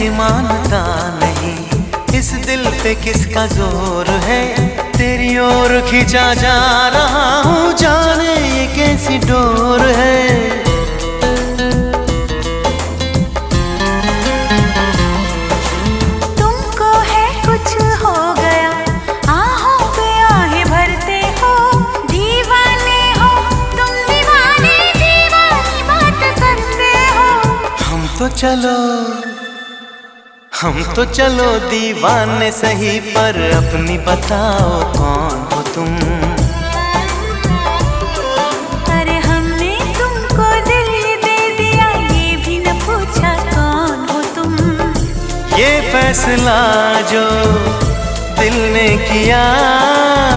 ऐसी मानता नहीं, इस दिल पे किसका जोर है, तेरी ओर खींचा जा रहा हूँ, जाने ये कैसी डोर है। तुमको है कुछ हो गया, आहों पे आहें भरते हो, दीवाने हो तुम, दीवाने दीवानी बात करते हो। हम तो चलो दीवाने सही, पर अपनी बताओ कौन हो तुम। अरे हमने तुमको दिल दे दिया, ये भी न पूछा कौन हो तुम। ये फैसला जो दिल ने किया,